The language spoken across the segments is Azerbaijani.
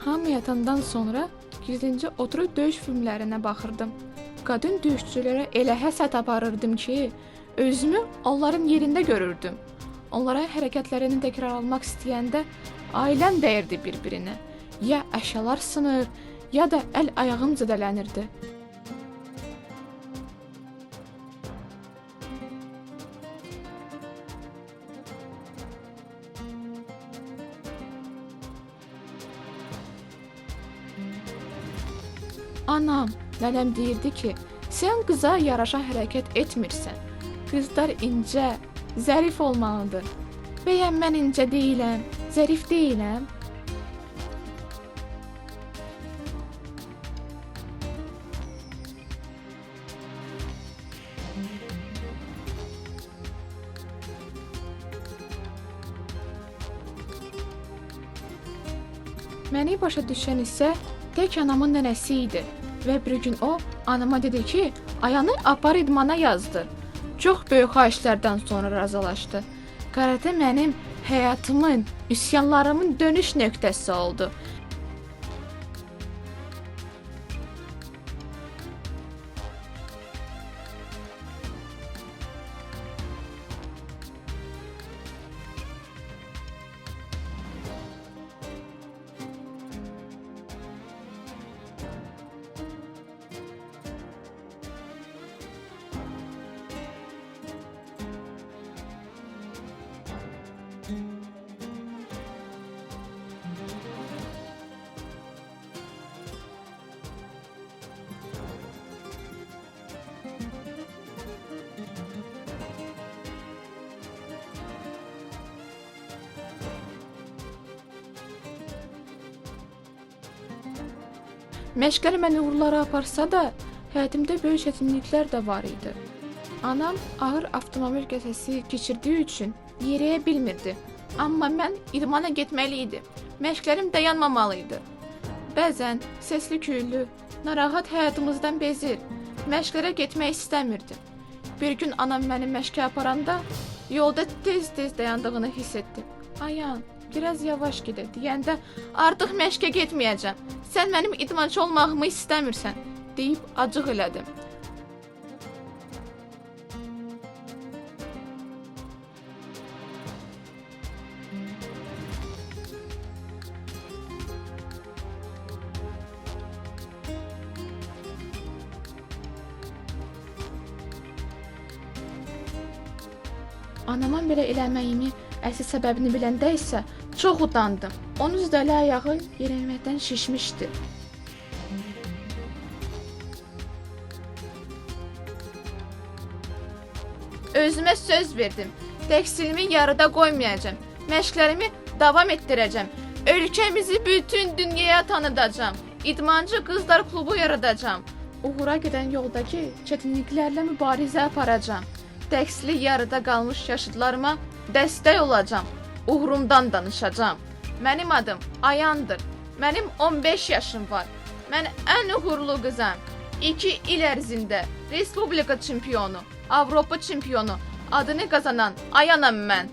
Hamı yatandan sonra gizlincə oturub döyüş filmlərinə baxırdım. Qadın döyüşçülərə elə həsəd aparırdım ki, özümü onların yerində görürdüm. Onların hərəkətlərini təkrar almaq istəyəndə ailəm dəyirdi bir-birinə. Ya əşyalar sınır, ya da əl-ayağım zədələnirdi. Anam, nənəm deyirdi ki, sən qıza yaraşan hərəkət etmirsən. Qızlar incə, zərif olmalıdır. Bəyəm mən incə deyiləm, zərif deyiləm? Məni başa düşən isə tək anamın nənəsi idi və bir gün o anama dedi ki, Ayanı apar idmana yazdır. Çox böyük xahişlərdən sonra razılaşdı. Karate mənim həyatımın, üsyanlarımın dönüş nöqtəsi oldu. Məşqlər məni uğurlara aparsa da, həyatımda böyük çətinliklər də var idi. Anam ağır avtomobil qəzası keçirdiyi üçün yeriyə bilmirdi. Amma mən idmana getməli idim. Məşqlərim dayanmamalı idi. Bəzən səsli küylü, narahat həyatımızdan bezir. Məşqlərə getmək istəmirdim. Bir gün anam məni məşqə aparanda yolda tez-tez dayandığını hiss etdim. Ayan, biraz yavaş gedə deyəndə artıq məşqə getməyəcəm. Sən mənim idmançı olmağımı istəmirsən, deyib acıq elədim. Anamın belə eləməyimi əsl səbəbini biləndə isə çox utandım. Onun üzdəli ayağı yeriməkdən şişmişdi. Özümə söz verdim. Təqsirimi yarıda qoymayacağam. Məşqlərimi davam etdirəcəm. Ölkəmizi bütün dünyaya tanıdacağam. İdmancı qızlar klubu yaradacağam. Uğura gedən yoldakı çətinliklərlə mübarizə aparacağam. Təqsirli yarıda qalmış yaşıdlarıma dəstək olacağam. Uğurumdan danışacağam. Mənim adım Ayandır. Mənim 15 yaşım var. Mən ən uğurlu qızam. 2 il ərzində Respublika çempionu, Avropa çempionu adını qazanan Ayanam mən.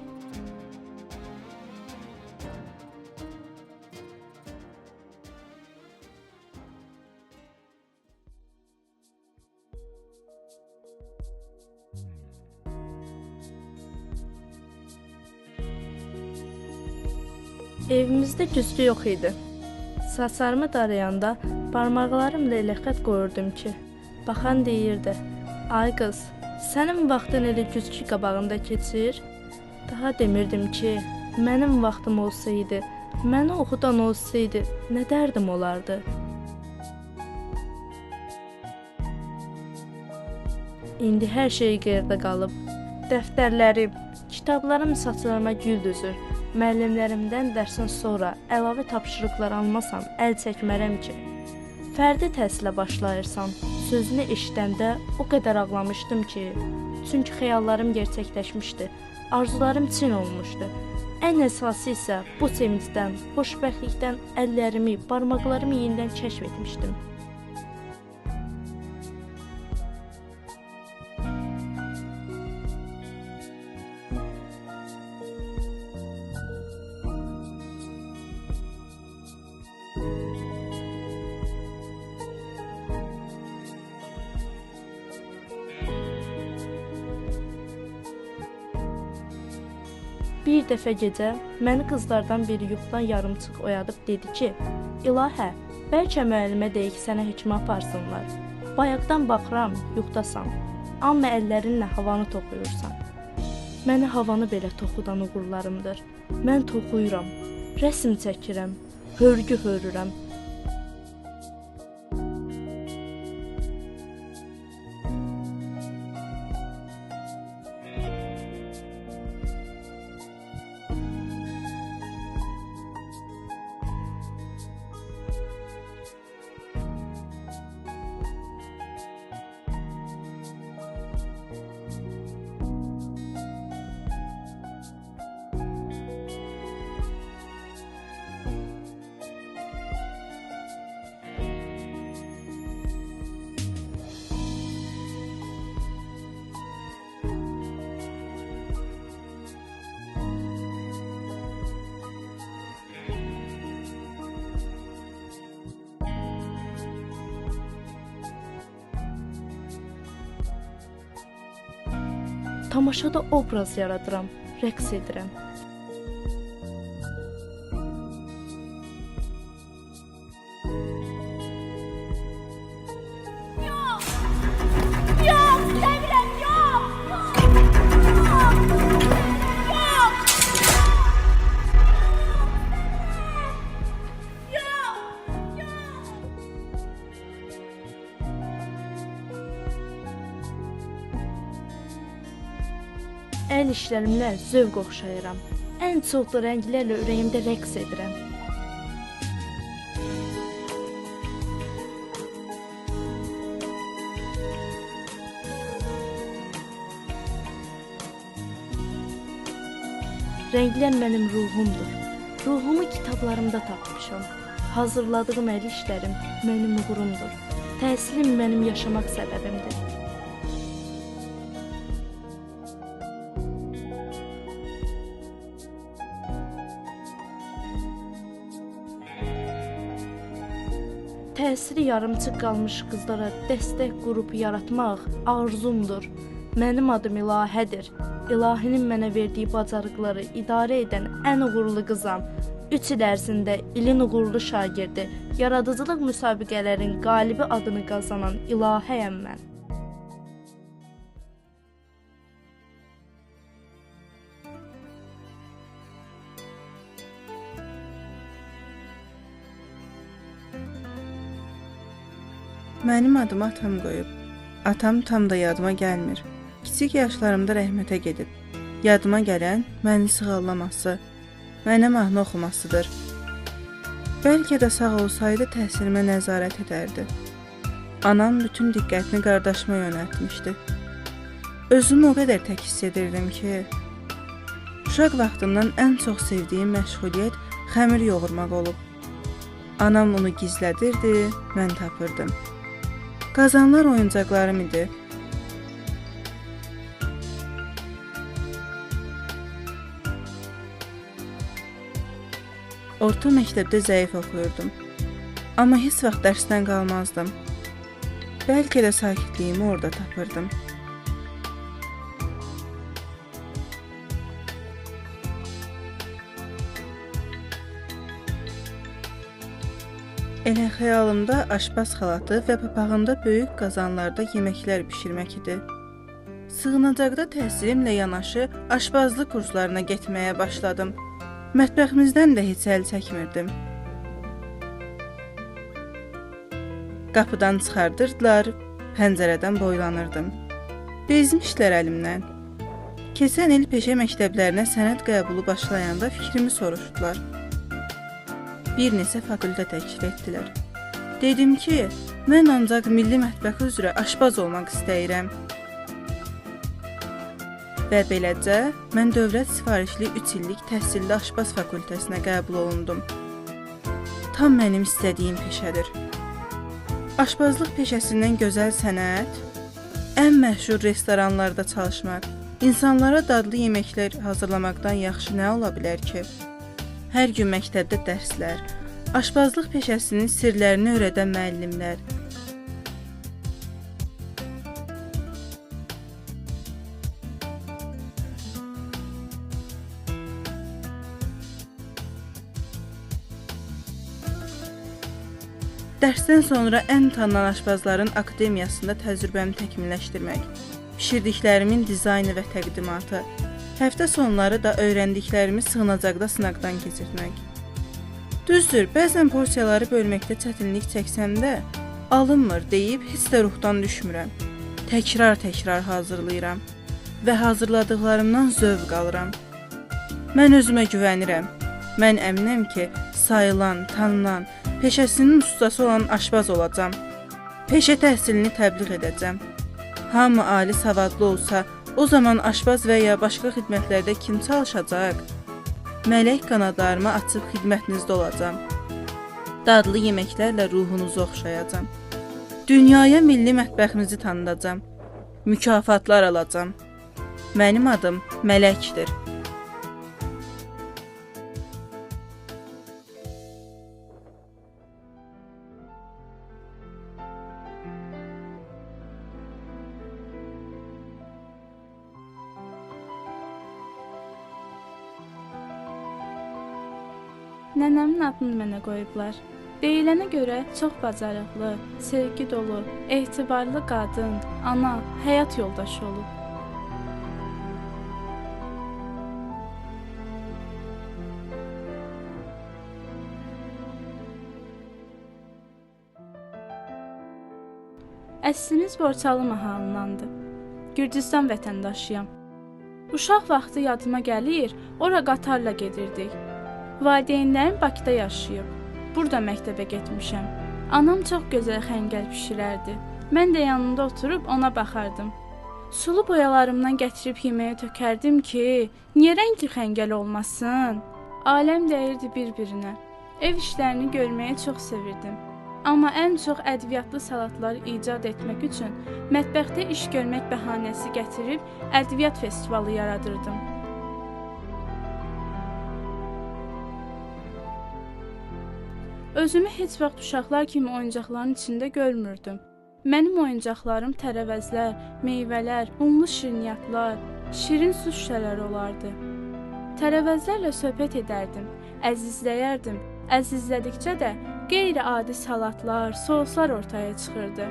Evimizdə güzgü yox idi. Saçlarımı darayanda barmaqlarımla elə xət qoyurdum ki, baxan deyirdi: "Ay qız, sənin vaxtın elə güzgü qabağında keçir." Daha demirdim ki, mənim vaxtım olsaydı, məni oxudan olsaydı, nə dərdim olardı? İndi hər şey geridə qalıb. Dəftərlərim, kitablarım saçlarıma gül düzür. Müəllimlərimdən dərsdən sonra əlavə tapşırıqlar almasam əl çəkmərəm ki. Fərdi təhsilə başlayırsan, sözünü eşidəndə o qədər ağlamışdım ki, çünki xəyallarım gerçəkləşmişdi, arzularım çin olmuşdu. Ən əsası isə bu sevincdən, xoşbəxtlikdən əllərimi, barmaqlarımı yenidən kəşf etmişdim. Bir dəfə gecə məni qızlardan biri yuxudan yarımçıq oyadıb dedi ki, İlahə, bəlkə müəllimə deyək sənə həkimə aparsınlar. Bayaqdan baxıram, yuxudasan, amma əllərinlə havanı toxuyursan. Məni havanı belə toxudan uğurlarımdır. Mən toxuyuram, rəsm çəkirəm, hörgü hörürəm. Tamaşada obraz yaradıram, rəqs edirəm. Əl işlərimlə zövq oxşayıram. Ən çox da rənglərlə ürəyimdə rəqs edirəm. Rənglər mənim ruhumdur. Ruhumu kitablarımda tapmışam. Hazırladığım əl işlərim mənim uğurumdur. Təhsilim mənim yaşamaq səbəbimdir. Təsiri yarımçıq qalmış qızlara dəstək qrupu yaratmaq arzumdur. Mənim adım İlahədir. İlahinin mənə verdiyi bacarıqları idarə edən ən uğurlu qızam. 3 il ərzində ilin uğurlu şagirdi, yaradıcılıq müsabiqələrin qalibi adını qazanan İlahəyəm mən. Mənim adımı atam qoyub. Atam tam da yadıma gəlmir. Kiçik yaşlarımda rəhmətə gedib. Yadıma gələn məni sığallaması, mənə mahnı oxumasıdır. Bəlkə də sağ olsaydı təhsilimə nəzarət edərdi. Anam bütün diqqətini qardaşıma yönəltmişdi. Özümü o qədər tək hiss edirdim ki, uşaq vaxtından ən çox sevdiyim məşğuliyyət xəmir yoğurmaq olub. Anam onu gizlədirdi, mən tapırdım. Qazanlar oyuncaqlarım idi. Orta məktəbdə zəif oxuyurdum. Amma heç vaxt dərsdən qalmazdım. Bəlkə də sakitliyimi orada tapırdım. Elə xəyalımda aşpaz xalatı və papağında böyük qazanlarda yeməklər bişirmək idi. Sığınacaqda təhsilimlə yanaşı aşpazlıq kurslarına getməyə başladım. Mətbəximizdən də heç əl çəkmirdim. Qapıdan çıxardırdılar, pəncərədən boylanırdım. Bezmişlər əlimdən. Keçən il peşə məktəblərinə sənəd qəbulu başlayanda fikrimi soruşdular. Bir neçə fakültə təklif etdilər. Dedim ki, mən ancaq milli mətbəxi üzrə aşpaz olmaq istəyirəm. Və beləcə mən dövlət sifarişli 3 illik təhsilli aşpaz fakültəsinə qəbul olundum. Tam mənim istədiyim peşədir. Aşpazlıq peşəsindən gözəl sənət, ən məşhur restoranlarda çalışmaq, insanlara dadlı yeməklər hazırlamaqdan yaxşı nə ola bilər ki? Hər gün məktəbdə dərslər, aşpazlıq peşəsinin sirlərini öyrədən müəllimlər. dərsdən sonra ən tanınan aşbazların akademiyasında təcrübəmi təkmilləşdirmək, bişirdiklərimin dizaynı və təqdimatı, həftə sonları da öyrəndiklərimi sığınacaqda sınaqdan keçirtmək. Düzdür, bəzən porsiyaları bölməkdə çətinlik çəksəm də, alınmır deyib heç də ruhdan düşmürəm. Təkrar hazırlayıram və hazırladıqlarımdan zövq alıram. Mən özümə güvənirəm. Mən əminəm ki, sayılan, tanınan, peşəsinin ustası olan aşbaz olacam. Peşə təhsilini təbliğ edəcəm. Hamı ali savadlı olsa, o zaman aşbaz və ya başqa xidmətlərdə kim çalışacaq? Mələk qanadlarımı açıb xidmətinizdə olacam. Dadlı yeməklərlə ruhunuzu oxşayacam. Dünyaya milli mətbəximizi tanıdacam. Mükafatlar alacam. Mənim adım Mələkdir. Nənəmin adını mənə qoyublar. Deyilənə görə çox bacarıqlı, sevgi dolu, etibarlı qadın, ana, həyat yoldaşı olub. Əslimiz Borçalı mahalındandır. Gürcüstan vətəndaşıyam. Uşaq vaxtı yadıma gəlir, ora qatarla gedirdik. Valideynlərim Bakıda yaşayıb. Burada məktəbə getmişəm. Anam çox gözəl xəngəl bişirərdi. Mən də yanında oturub ona baxardım. Sulu boyalarımdan gətirib yeməyə tökərdim ki, niyə rəngli xəngəl olmasın? Aləm dəyirdi bir-birinə. Ev işlərini görməyi çox sevirdim. Amma ən çox ədviyyatlı salatlar icad etmək üçün mətbəxdə iş görmək bəhanəsi gətirib ədviyyat festivalı yaradırdım. Özümü heç vaxt uşaqlar kimi oyuncaqların içində görmürdüm. Mənim oyuncaqlarım tərəvəzlər, meyvələr, unlu şirniyyatlar, şirin su şüşələri olardı. Tərəvəzlərlə söhbət edərdim, əzizləyərdim. Əzizlədikcə də qeyri-adi salatlar, soslar ortaya çıxırdı.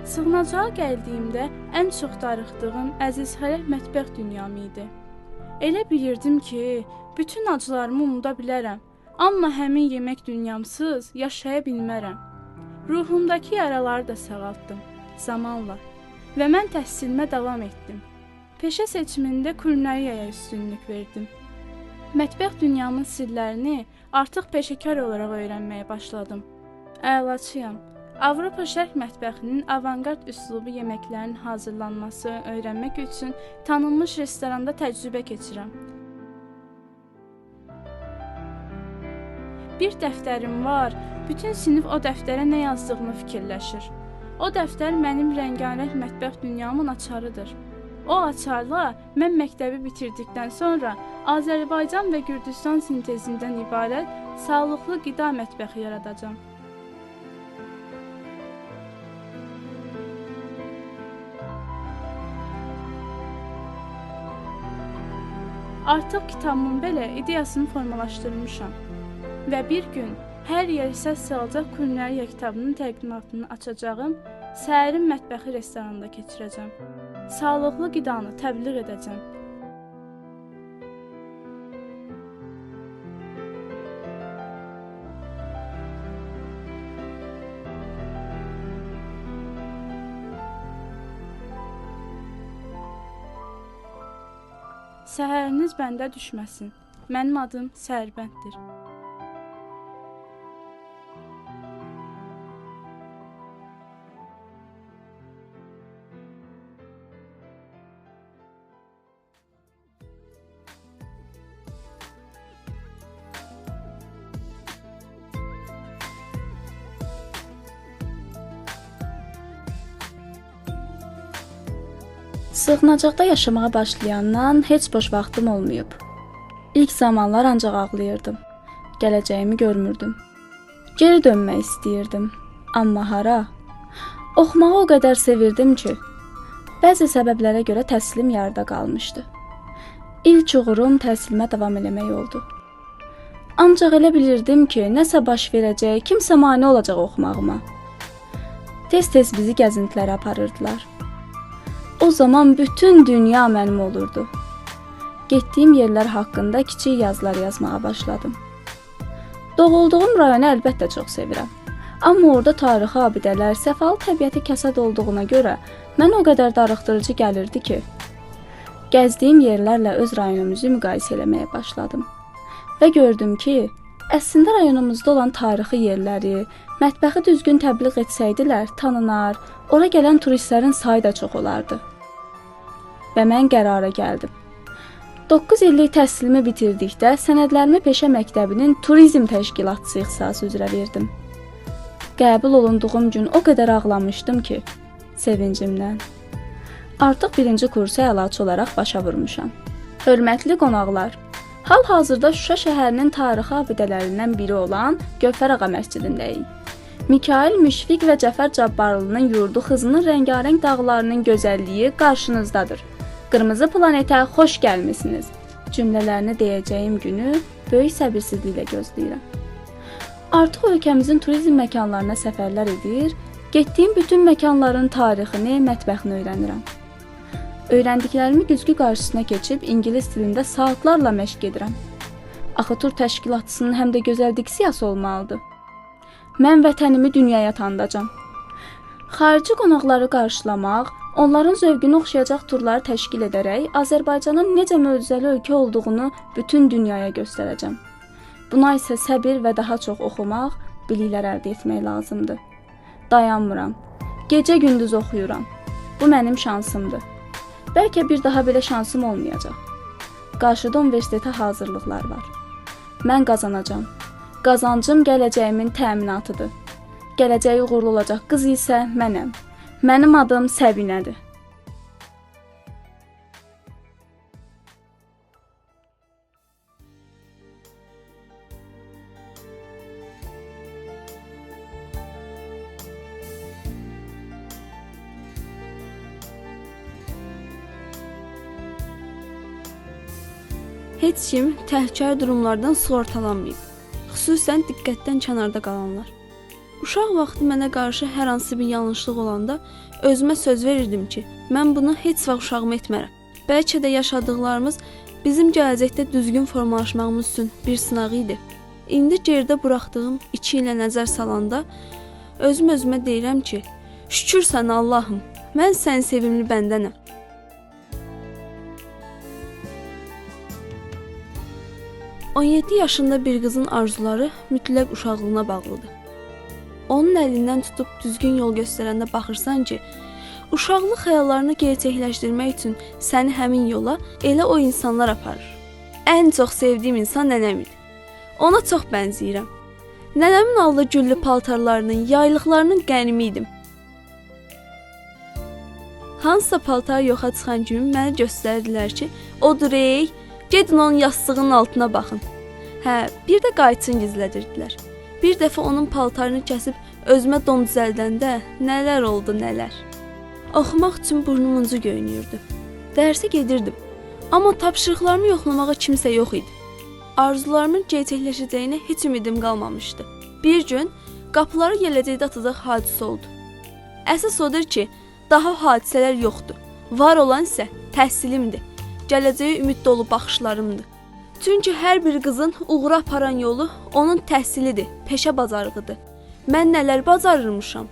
Sığınacağa gəldiyimdə ən çox darıxdığım əzizxərək mətbəx dünyam idi. Elə bilirdim ki, bütün acılarımı unuda bilərəm. Amma həmin yemək dünyamsız yaşaya bilmərəm. Ruhumdakı yaraları da sağaltdım zamanla və mən təhsilimə davam etdim. Peşə seçimində kulinariyaya üstünlük verdim. Mətbəx dünyamın sirlərini artıq peşəkar olaraq öyrənməyə başladım. Əlaçıyam. Avropa şərq mətbəxinin avangard üslubu yeməklərin hazırlanması öyrənmək üçün tanınmış restoranda təcrübə keçirəm. Bir dəftərim var, bütün sinif o dəftərə nə yazdığımı fikirləşir. O dəftər mənim rəngarəng mətbəx dünyamın açarıdır. O açarla mən məktəbi bitirdikdən sonra Azərbaycan və Gürcüstan sintezindən ibarət sağlıqlı qida mətbəxi yaradacam. Artıq kitabımın belə ideyasını formalaşdırmışam. Və bir gün hər yerə səs salacaq kulinariya kitabının təqdimatını açacağım, səhərin mətbəxi restoranında keçirəcəm. Sağlıqlı qidanı təbliğ edəcəm. Səhəriniz bəndə düşməsin. Mənim adım Sərbənddir. Sığınacaqda yaşamağa başlayandan heç boş vaxtım olmayıb. İlk zamanlar ancaq ağlayırdım. Gələcəyimi görmürdüm. Geri dönmək istəyirdim. Amma hara? Oxumağı o qədər sevirdim ki, bəzi səbəblərə görə təhsilim yarıda qalmışdı. İlk uğurum təhsilimə davam eləmək oldu. Ancaq elə bilirdim ki, nəsə baş verəcək, kimsə mane olacaq oxumağıma. Tez-tez bizi gəzintilərə aparırdılar. O zaman bütün dünya mənim olurdu. Getdiyim yerlər haqqında kiçik yazılar yazmağa başladım. Doğulduğum rayonu əlbəttə çox sevirəm. Amma orada tarixi abidələr, səfalı təbiəti kəsad olduğuna görə mənə o qədər darıxdırıcı gəlirdi ki, gəzdiyim yerlərlə öz rayonumuzu müqayisə etməyə başladım. Və gördüm ki, əslində rayonumuzda olan tarixi yerləri, mətbəxi düzgün təbliğ etsəydilər, tanınar, ora gələn turistlərin sayı da çox olardı. Və mən qərara gəldim. 9 illik təhsilimi bitirdikdə sənədlərimi peşə məktəbinin turizm təşkilatçısı ixtisası üzrə verdim. Qəbul olunduğum gün o qədər ağlamışdım ki, sevincimdən. Artıq 1-ci kursu əlaçı olaraq başa vurmuşam. Hörmətli qonaqlar, hal-hazırda Şuşa şəhərinin tarixi abidələrindən biri olan Gövhər ağa məscidindəyik. Mikail Müşfiq və Cəfər Cabbarlının yurdu Xızının rəngarəng dağlarının gözəlliyi qarşınızdadır. Qırmızı planetə xoş gəlmisiniz cümlələrini deyəcəyim günü böyük səbirsizliklə gözləyirəm. Artıq ölkəmizin turizm məkanlarına səfərlər edir, getdiyim bütün məkanların tarixini, mətbəxini öyrənirəm. Öyrəndiklərimi güzgü qarşısına keçib ingilis dilində saatlarla məşq edirəm. Axı tur təşkilatçısının həm də gözəl diksiyası olmalıdır. Mən vətənimi dünyaya tanıdacam. Xarici qonaqları qarşılamaq, onların zövqünü oxşayacaq turları təşkil edərək Azərbaycanın necə möcüzəli ölkə olduğunu bütün dünyaya göstərəcəm. Buna isə səbir və daha çox oxumaq, biliklər əldə etmək lazımdır. Dayanmıram. Gecə-gündüz oxuyuram. Bu mənim şansımdır. Bəlkə bir daha belə şansım olmayacaq. Qarşıda universitetə hazırlıqlar var. Mən qazanacam. Qazancım gələcəyimin təminatıdır. Gələcəyi uğurlu olacaq qız isə mənəm. Mənim adım Səbinədir. Heç kim təhlükəli durumlardan sığortalanmayıb. Xüsusən diqqətdən kənarda qalanlar. Uşaq vaxtı mənə qarşı hər hansı bir yanlışlıq olanda özümə söz verirdim ki, mən bunu heç vaxt uşağıma etmərəm. Bəlkə də yaşadıqlarımız bizim gələcəkdə düzgün formalaşmağımız üçün bir sınağı idi. İndi geridə buraxdığım 2 ilə nəzər salanda özümə deyirəm ki, şükür sənə Allahım, mən sənin sevimli bəndənəm. On 17 yaşında bir qızın arzuları mütləq uşaqlığına bağlıdır. Onun əlindən tutub düzgün yol göstərəndə baxırsan ki, uşaqlıq xəyallarını gerçəkləşdirmək üçün səni həmin yola elə o insanlar aparır. Ən çox sevdiyim insan nənəm idi. Ona çox bənzəyirəm. Nənəmin aldığı güllü paltarlarının, yaylıqlarının qənimi idim. Hansısa paltar yoxa çıxan gün mənə göstərdilər ki, odur ey, gedin onun yastığının altına baxın. Hə, bir də qayçın gizlədirdilər. Bir dəfə onun paltarını kəsib özümə don düzəldəndə nələr oldu, nələr. Oxumaq üçün burnum ucu göynüyürdü. Dərsə gedirdim. Amma tapşırıqlarımı yoxlamağa kimsə yox idi. Arzularımın gerçəkləşəcəyinə heç ümidim qalmamışdı. Bir gün qapıları gələcəkdə atacaq hadisə oldu. Əsas odur ki, daha hadisələr yoxdur. Var olan isə təhsilimdir. Gələcəyə ümid dolu baxışlarımdır. Çünki hər bir qızın uğura aparan yolu onun təhsilidir, peşə bacarığıdır. Mən nələr bacarırmışam?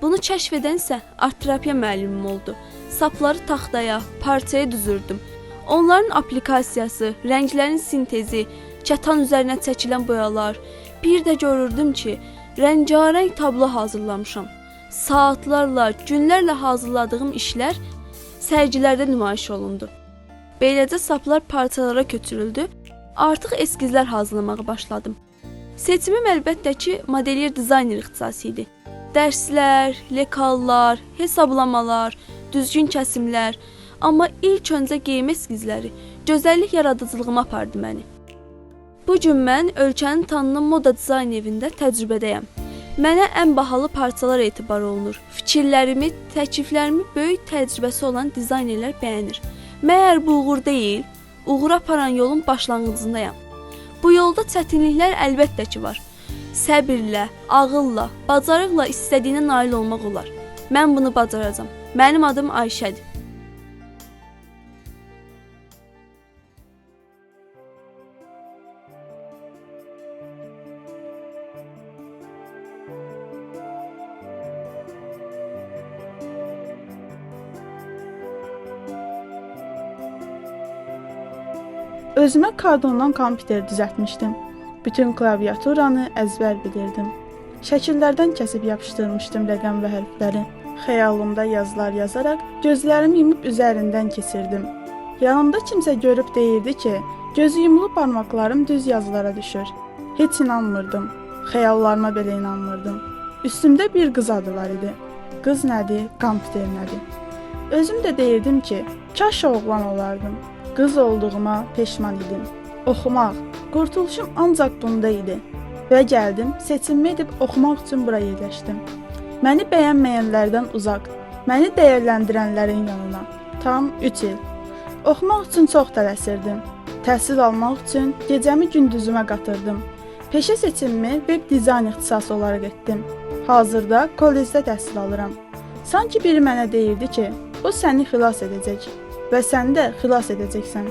Bunu kəşf edən isə art terapiya müəllimim oldu. Sapları taxtaya, parçaya düzürdüm. Onların aplikasiyası, rənglərin sintezi, kətan üzərinə çəkilən boyalar. Bir də görürdüm ki, rəngarəng tablo hazırlamışam. Saatlarla, günlərlə hazırladığım işlər sərgilərdə nümayiş olundu. Beləcə saplar parçalara köçürüldü, artıq eskizlər hazırlamağa başladım. Seçimim əlbəttə ki, modelyer dizayner ixtisası idi. Dərslər, lekallar, hesablamalar, düzgün kəsimlər, amma ilk öncə geyim eskizləri gözəllik yaradıcılığıma apardı məni. Bu gün mən ölkənin tanınan moda dizayn evində təcrübədəyəm. Mənə ən bahalı parçalar etibar olunur. Fikirlərimi, təkliflərimi böyük təcrübəsi olan dizaynerlər bəyənir. Məyər bu uğur deyil, uğura aparan yolun başlanğıcındayam. Bu yolda çətinliklər əlbəttə ki var. Səbirlə, ağılla, bacarıqla istədiyinə nail olmaq olar. Mən bunu bacaracağam. Mənim adım Ayşədir. Özümə kardondan kompüter düzəltmişdim. Bütün klaviaturanı əzbər bilirdim. Şəkillərdən kəsib yapışdırmışdım rəqəm və hərfləri. Xəyalımda yazılar yazaraq gözlərimi yumub üzərindən keçirdim. Yanımda kimsə görüb deyirdi ki, gözü yumulu barmaqlarım düz yazılara düşür. Heç inanmırdım. Xəyallarıma belə inanmırdım. Üstümdə bir qız adı var idi. Qız nədir, kompüter nədir? Özüm də deyirdim ki, kaş oğlan olardım. Qız olduğuma peşman idim. Oxumaq, qurtuluşum ancaq bunda idi. Və gəldim, seçimimi edib oxumaq üçün bura yerləşdim. Məni bəyənməyənlərdən uzaq, məni dəyərləndirənlərin yanına. Tam 3 il. Oxumaq üçün çox tələsirdim. Təhsil almaq üçün gecəmi gündüzümə qatırdım. Peşə seçimimi web dizayn ixtisası olaraq etdim. Hazırda kollecdə təhsil alıram. Sanki biri mənə deyirdi ki, bu səni xilas edəcək və sən də xilas edəcəksən.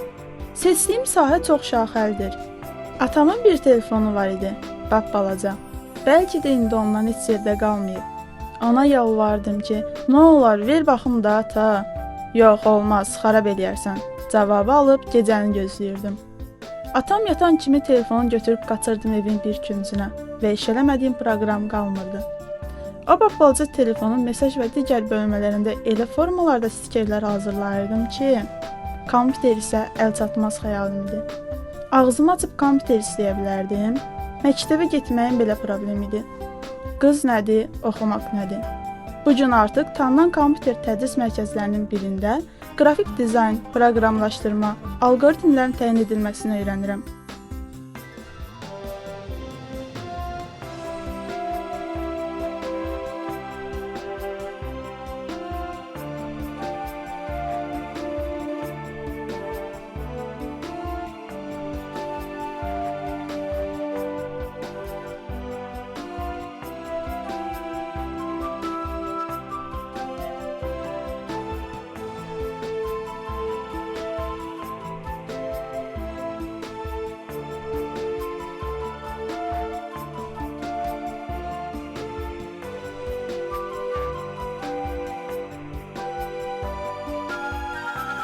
Seçdiyim sahə çox şaxəlidir. Atamın bir telefonu var idi, balaca. Bəlkə də indi ondan heç yerdə qalmayıb. Ona yalvardım ki, nə olar ver baxım da ata. Yox, olmaz, xarab eləyərsən. Cavabı alıb gecəni gözləyirdim. Atam yatan kimi telefonu götürüb qaçırdım evin bir küncünə və iş eləmədiyim proqram qalmırdı. O balaca telefonun mesaj və digər bölmələrində elə formalarda stikerlər hazırlayırdım ki, kompüter isə əlçatmaz xəyalim idi. Ağzımı açıb kompüter istəyə bilərdim. Məktəbə getməyim belə problem idi. Qız nədir, oxumaq nədir? Bu gün artıq tanınan kompüter tədris mərkəzlərinin birində qrafik dizayn, proqramlaşdırma, alqoritmlərin təyin edilməsini öyrənirəm.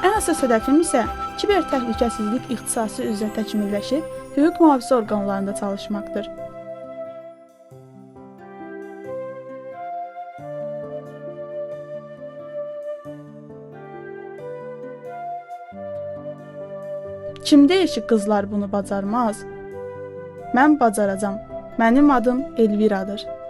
Ən əsas hədəfim isə kiber təhlükəsizlik ixtisası üzrə təkmilləşib hüquq mühafizə orqanlarında çalışmaqdır. Kim deyir ki, qızlar bunu bacarmaz? Mən bacaracam. Mənim adım Elviradır.